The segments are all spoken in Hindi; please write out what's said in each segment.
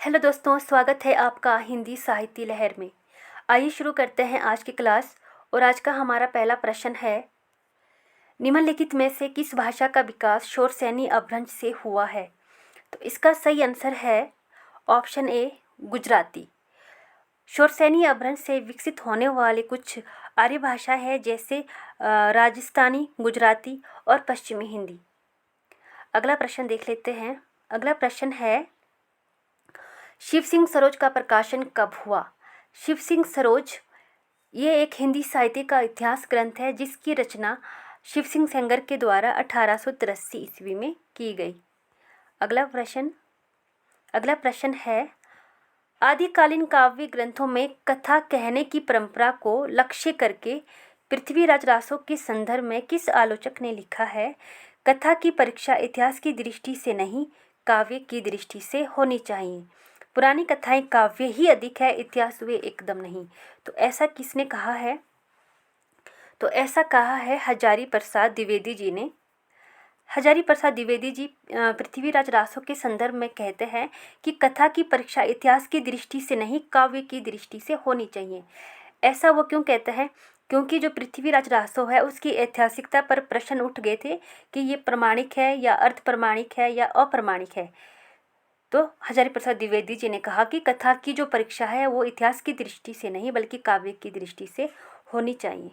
हेलो दोस्तों, स्वागत है आपका हिंदी साहित्य लहर में। आइए शुरू करते हैं आज की क्लास। और आज का हमारा पहला प्रश्न है, निम्नलिखित में से किस भाषा का विकास शौरसेनी अपभ्रंश से हुआ है? तो इसका सही आंसर है ऑप्शन ए, गुजराती। शौरसेनी अपभ्रंश से विकसित होने वाले कुछ आर्य भाषा है, जैसे राजस्थानी, गुजराती और पश्चिमी हिंदी। अगला प्रश्न देख लेते हैं। अगला प्रश्न है, शिव सिंह सरोज का प्रकाशन कब हुआ? शिव सिंह सरोज ये एक हिंदी साहित्य का इतिहास ग्रंथ है, जिसकी रचना शिव सिंह सेंगर के द्वारा 1883 ईस्वी में की गई। अगला प्रश्न है, आदिकालीन काव्य ग्रंथों में कथा कहने की परंपरा को लक्ष्य करके पृथ्वीराज रासो के संदर्भ में किस आलोचक ने लिखा है, कथा की परीक्षा इतिहास की दृष्टि से नहीं, काव्य की दृष्टि से होनी चाहिए। पुरानी कथाएं काव्य ही अधिक है, इतिहास वे एकदम नहीं। तो ऐसा किसने कहा है? तो ऐसा कहा है हजारी प्रसाद द्विवेदी जी ने। हजारी प्रसाद द्विवेदी जी पृथ्वीराज रासो के संदर्भ में कहते हैं कि कथा की परीक्षा इतिहास की दृष्टि से नहीं, काव्य की दृष्टि से होनी चाहिए। ऐसा वो क्यों कहते हैं? क्योंकि जो पृथ्वीराज रासो है, उसकी ऐतिहासिकता पर प्रश्न उठ गए थे कि ये प्रमाणिक है या अर्ध प्रमाणिक है या अप्रमाणिक है। तो हजारी प्रसाद द्विवेदी जी ने कहा कि कथा की जो परीक्षा है वो इतिहास की दृष्टि से नहीं, बल्कि काव्य की दृष्टि से होनी चाहिए।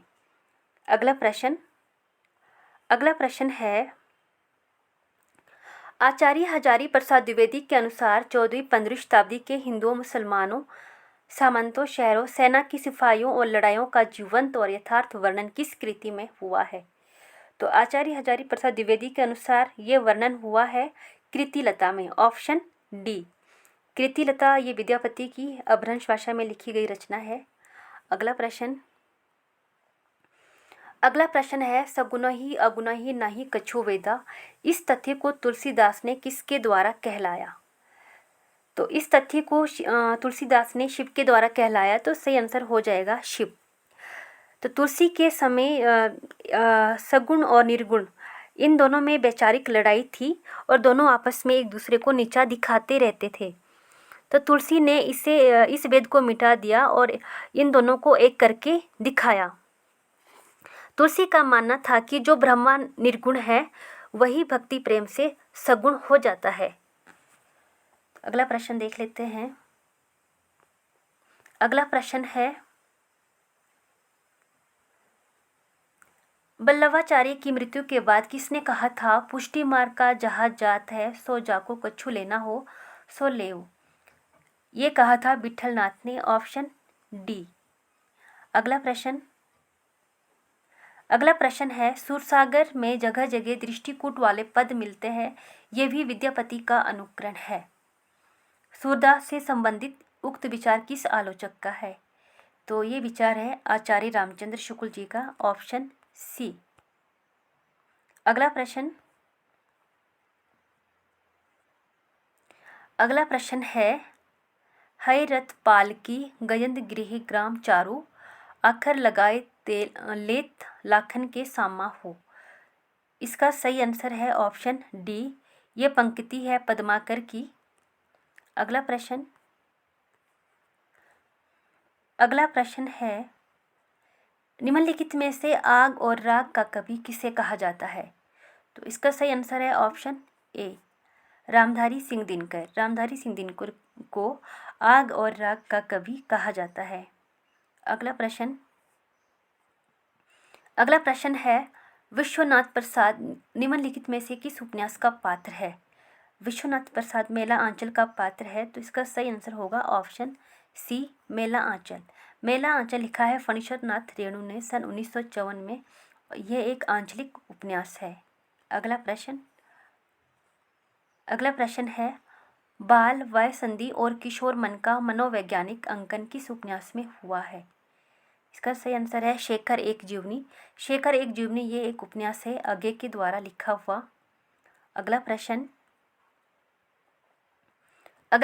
अगला प्रश्न है, आचार्य हजारी प्रसाद द्विवेदी के अनुसार 14वीं-15वीं शताब्दी के हिंदुओं, मुसलमानों, सामंतों, शहरों, सेना की सिपाहियों और लड़ाइयों का जीवंत और यथार्थ वर्णन किस कृति में हुआ है? तो आचार्य हजारी प्रसाद द्विवेदी के अनुसार ये वर्णन हुआ है कृतिलता में। ऑप्शन डी, कृतिलता ये विद्यापति की अपभ्रंश भाषा में लिखी गई रचना है। अगला प्रश्न है, सगुणहि अगुणहि नहि कछु वेदा। इस तथ्य को तुलसीदास ने किसके द्वारा कहलाया? तो इस तथ्य को तुलसीदास ने शिव के द्वारा कहलाया। तो सही आंसर हो जाएगा शिव। तो तुलसी के समय सगुण और निर्गुण इन दोनों में वैचारिक लड़ाई थी और दोनों आपस में एक दूसरे को नीचा दिखाते रहते थे। तो तुलसी ने इस भेद को मिटा दिया और इन दोनों को एक करके दिखाया। तुलसी का मानना था कि जो ब्रह्मा निर्गुण है वही भक्ति प्रेम से सगुण हो जाता है। अगला प्रश्न देख लेते हैं। अगला प्रश्न है, बल्लवाचार्य की मृत्यु के बाद किसने कहा था, पुष्टि मार्ग का जहाज जात है, सो जाको कछु लेना हो सो लेओ? ये कहा था विठलनाथ ने। Option D. अगला प्रश्न है, सूरसागर में जगह जगह दृष्टिकूट वाले पद मिलते हैं, ये भी विद्यापति का अनुकरण है। सूरदास से संबंधित उक्त विचार किस आलोचक का है? तो ये विचार है आचार्य रामचंद्र शुक्ल जी का। Option C. अगला प्रश्न है, हय रथ पालकी गयंद गृह ग्राम चारू, आखर लगाए तेल लेत लाखन के सामा हो। इसका सही आंसर है ऑप्शन डी। ये पंक्ति है पद्माकर की। अगला प्रश्न है, निम्नलिखित में से आग और राग का कवि किसे कहा जाता है? तो इसका सही आंसर है ऑप्शन ए, रामधारी सिंह दिनकर। रामधारी सिंह दिनकर को आग और राग का कवि कहा जाता है। अगला प्रश्न है, विश्वनाथ प्रसाद निम्नलिखित में से किस उपन्यास का पात्र है? विश्वनाथ प्रसाद मेला आंचल का पात्र है। तो इसका सही आंसर होगा ऑप्शन सी, मेला आंचल। मेला आंचल लिखा है फणीश्वर नाथ रेणु ने सन 1954 में। यह एक आंचलिक उपन्यास है। अगला प्रश्न है, बाल, वय संधि और किशोर मन का मनोवैज्ञानिक अंकन किस उपन्यास में हुआ है? इसका सही आंसर है शेखर एक जीवनी। शेखर एक जीवनी ये एक उपन्यास है अज्ञे के द्वारा लिखा हुआ। अगला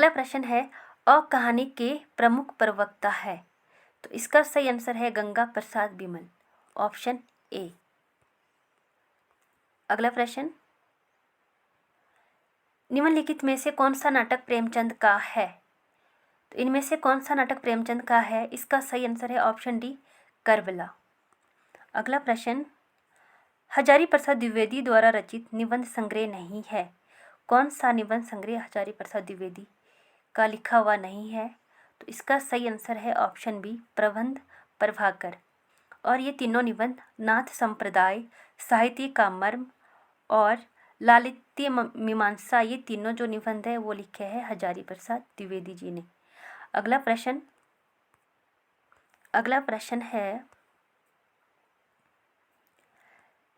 प्रश्न है, अ कहानी के प्रमुख प्रवक्ता है? तो इसका सही आंसर है गंगा प्रसाद बिमल। Option A. अगला प्रश्न, निम्नलिखित में से कौन सा नाटक प्रेमचंद का है? तो इनमें से कौन सा नाटक प्रेमचंद का है? इसका सही आंसर है ऑप्शन डी, करबला। अगला प्रश्न, हजारी प्रसाद द्विवेदी द्वारा रचित निबंध संग्रह नहीं है। कौन सा निबंध संग्रह हजारी प्रसाद द्विवेदी का लिखा हुआ नहीं है? तो इसका सही आंसर है ऑप्शन बी, प्रबंध प्रभाकर। और ये तीनों निबंध नाथ संप्रदाय, साहित्य का मर्म और लालित्य मीमांसा, ये तीनों जो निबंध है वो लिखे हैं हजारी प्रसाद द्विवेदी जी ने। अगला प्रश्न है,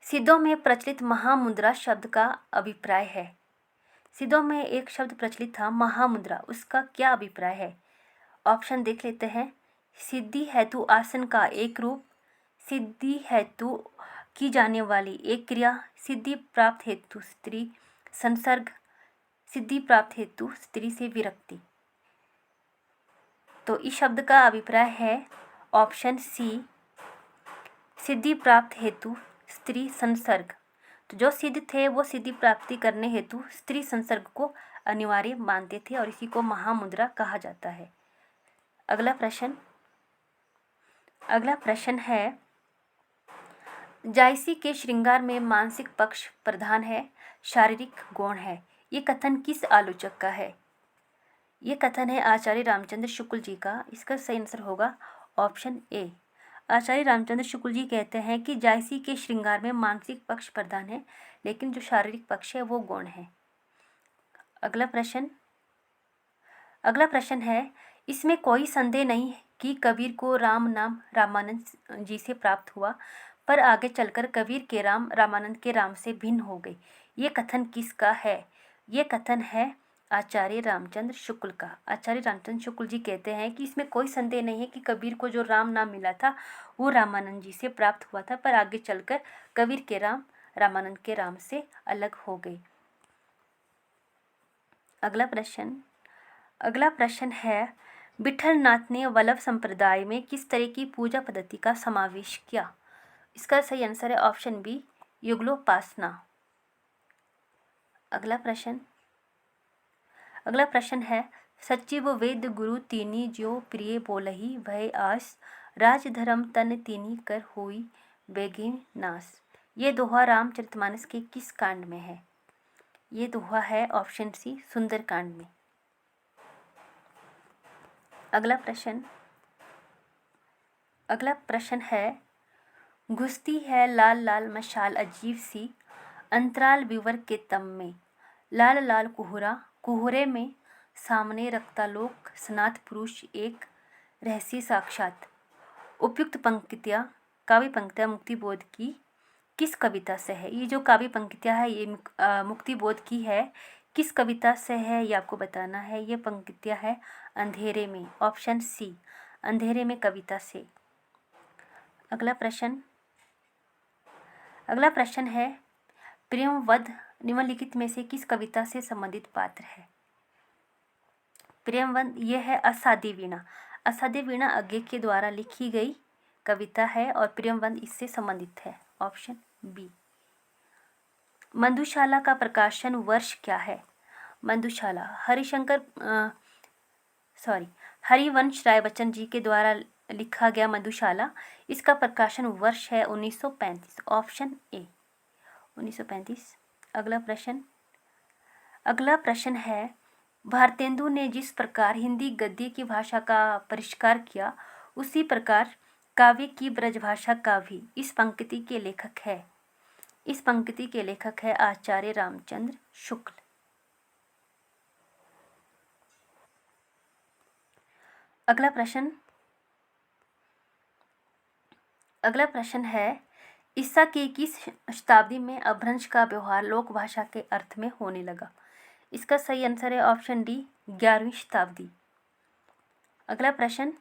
सिद्धों में प्रचलित महामुद्रा शब्द का अभिप्राय है। सिद्धों में एक शब्द प्रचलित था महामुद्रा, उसका क्या अभिप्राय है? ऑप्शन देख लेते हैं। सिद्धि हेतु आसन का एक रूप, सिद्धि हेतु की जाने वाली एक क्रिया, सिद्धि प्राप्त हेतु स्त्री संसर्ग, सिद्धि प्राप्त हेतु स्त्री से विरक्ति। तो इस शब्द का अभिप्राय है ऑप्शन सी, सिद्धि प्राप्त हेतु स्त्री संसर्ग। तो जो सिद्ध थे वो सिद्धि प्राप्ति करने हेतु स्त्री संसर्ग को अनिवार्य मानते थे और इसी को महामुद्रा कहा जाता है। अगला प्रश्न है, जायसी के श्रृंगार में मानसिक पक्ष प्रधान है, शारीरिक गौण है। ये कथन किस आलोचक का है? ये कथन है आचार्य रामचंद्र शुक्ल जी का। इसका सही आंसर होगा ऑप्शन ए। आचार्य रामचंद्र शुक्ल जी कहते हैं कि जायसी के श्रृंगार में मानसिक पक्ष प्रधान है, लेकिन जो शारीरिक पक्ष है वो गौण है। अगला प्रश्न है, इसमें कोई संदेह नहीं कि कबीर को राम नाम रामानंद जी से प्राप्त हुआ, पर आगे चलकर कबीर के राम रामानंद के राम से भिन्न हो गई। ये कथन किसका है? ये कथन है आचार्य रामचंद्र शुक्ल का। आचार्य रामचंद्र शुक्ल जी कहते हैं कि इसमें कोई संदेह नहीं है कि कबीर को जो राम नाम मिला था वो रामानंद जी से प्राप्त हुआ था, पर आगे चलकर कबीर के राम रामानंद के राम से अलग हो गई। अगला प्रश्न है, विठल नाथ ने वल्लभ संप्रदाय में किस तरह की पूजा पद्धति का समावेश किया? इसका सही आंसर है ऑप्शन बी, युगलोपासना। अगला प्रश्न है, सचिव वेद गुरु तीनी जो प्रिय बोलही भय आस, राज धर्म तन तीनी कर होई बेगे नास। ये दोहा रामचरितमानस के किस कांड में है? ये दोहा है ऑप्शन सी, सुंदर कांड में। अगला प्रश्न है, घुसती है लाल लाल मशाल अजीब सी, अंतराल विवर के तम में, लाल लाल कुहरे में, सामने रखता लोक सनाथ पुरुष एक रहस्य साक्षात। उपयुक्त पंक्तियाँ काव्य पंक्तियाँ मुक्तिबोध की किस कविता से है? ये जो काव्य पंक्तियाँ है ये मुक्तिबोध की है, किस कविता से है ये आपको बताना है। ये पंक्तियाँ है अंधेरे में, ऑप्शन सी, अंधेरे में कविता से। अगला प्रश्न है, प्रेमवध निम्नलिखित में से किस कविता से संबंधित पात्र है? प्रेमवध ये है असाध्य वीणा। असाध्य वीणा अज्ञे के द्वारा लिखी गई कविता है और प्रेमवध इससे संबंधित है, ऑप्शन बी। मधुशाला का प्रकाशन वर्ष क्या है? मधुशाला हरिवंश राय बच्चन जी के द्वारा लिखा गया मधुशाला, इसका प्रकाशन वर्ष है 1935, ऑप्शन ए 1935। अगला प्रश्न है, भारतेंदु ने जिस प्रकार हिंदी गद्य की भाषा का परिष्कार किया, उसी प्रकार काव्य की ब्रजभाषा का भी इस पंक्ति के लेखक है आचार्य रामचंद्र शुक्ल। अगला प्रश्न है, ईसा की किस शताब्दी में अपभ्रंश का व्यवहार लोक भाषा के अर्थ में होने लगा? इसका सही आंसर है ऑप्शन डी, 11वीं शताब्दी। अगला प्रश्न,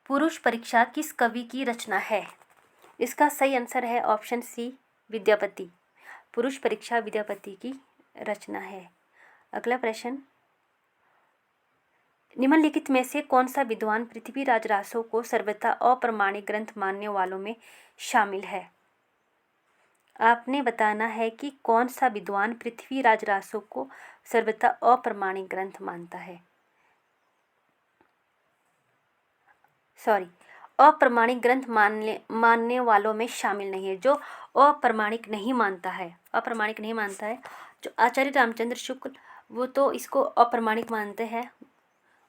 पुरुष परीक्षा किस कवि की रचना है? इसका सही आंसर है ऑप्शन सी, विद्यापति। पुरुष परीक्षा विद्यापति की रचना है। अगला प्रश्न, निम्नलिखित में से कौन सा विद्वान पृथ्वीराज रासो को सर्वथा अप्रमाणिक ग्रंथ मानने वालों में शामिल है? आपने बताना है कि कौन सा विद्वान पृथ्वीराज रासो को सर्वथा अप्रमाणिक ग्रंथ मानता है। अप्रमाणिक ग्रंथ मानने वालों में शामिल नहीं है। जो अप्रमाणिक नहीं मानता है, जो आचार्य रामचंद्र शुक्ल, वो तो इसको अप्रमाणिक मानते हैं।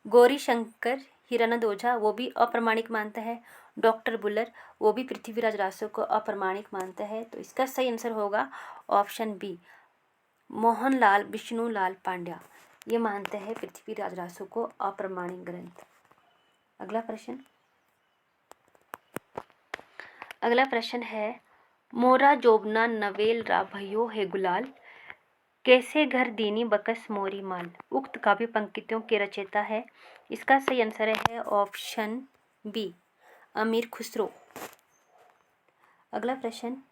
गौरी शंकर हिरानंद ओझा, वो भी अप्रमाणिक मानते हैं। डॉक्टर बुल्लर, वो भी पृथ्वीराज रासो को अप्रमाणिक मानते हैं। तो इसका सही आंसर होगा ऑप्शन बी, मोहनलाल विष्णुलाल पांड्या, ये मानते हैं पृथ्वीराज रासो को अप्रमाणिक ग्रंथ। अगला प्रश्न है, मोरा जोबना नवेल रा भयो है गुलाल, कैसे घर दीनी बकस मोरी माल। उक्त काव्य पंक्तियों के रचयिता है। इसका सही आंसर है ऑप्शन बी, अमीर खुसरो। अगला प्रश्न,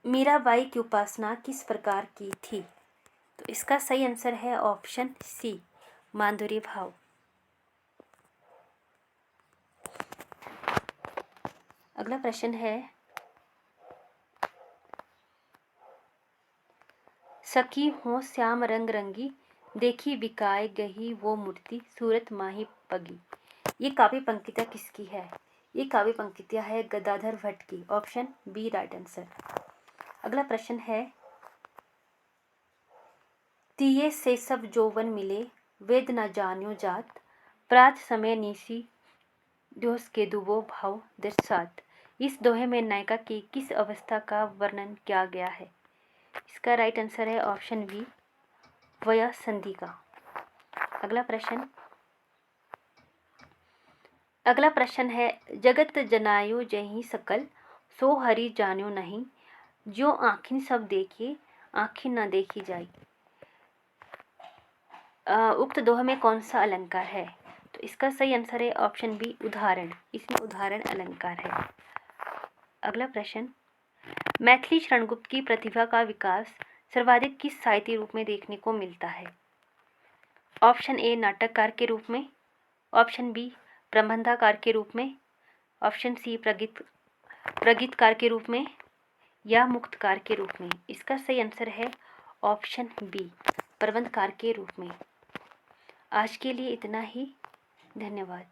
मीराबाई की उपासना किस प्रकार की थी। तो इसका सही आंसर है ऑप्शन सी, माधुरी भाव। अगला प्रश्न है, सखी हो श्याम रंग रंगी, देखी बिकाए गही वो मूर्ति, सूरत माही पगी। ये काव्य पंक्तियाँ किसकी है। ये काव्य पंक्तियाँ है गदाधर भट्ट की। Option B right answer. अगला प्रश्न है, तिये से सब जोवन मिले, वेद न जान्यो जात, प्रात समय निशी दोष के दुबो भाव दर्शात। इस दोहे में नायिका की किस अवस्था का वर्णन किया गया है। इसका राइट आंसर है ऑप्शन बी, वया संधि का। अगला प्रश्न है, जगत जनायो जही सकल, सो हरि जान्यो नहीं, जो आँखिन सब देखे आँखिन न देखी जाई। उक्त दोहे में कौन सा अलंकार है। तो इसका सही आंसर है ऑप्शन बी, उदाहरण। इसमें उदाहरण अलंकार है। अगला प्रश्न, मैथिली शरणगुप्त की प्रतिभा का विकास सर्वाधिक किस साहित्य रूप में देखने को मिलता है। ऑप्शन ए, नाटककार के रूप में। ऑप्शन बी, प्रबंधकार के रूप में। ऑप्शन सी, प्रगीतकार के रूप में, या मुक्तकार के रूप में। इसका सही आंसर है ऑप्शन बी, प्रबंधकार के रूप में। आज के लिए इतना ही। धन्यवाद।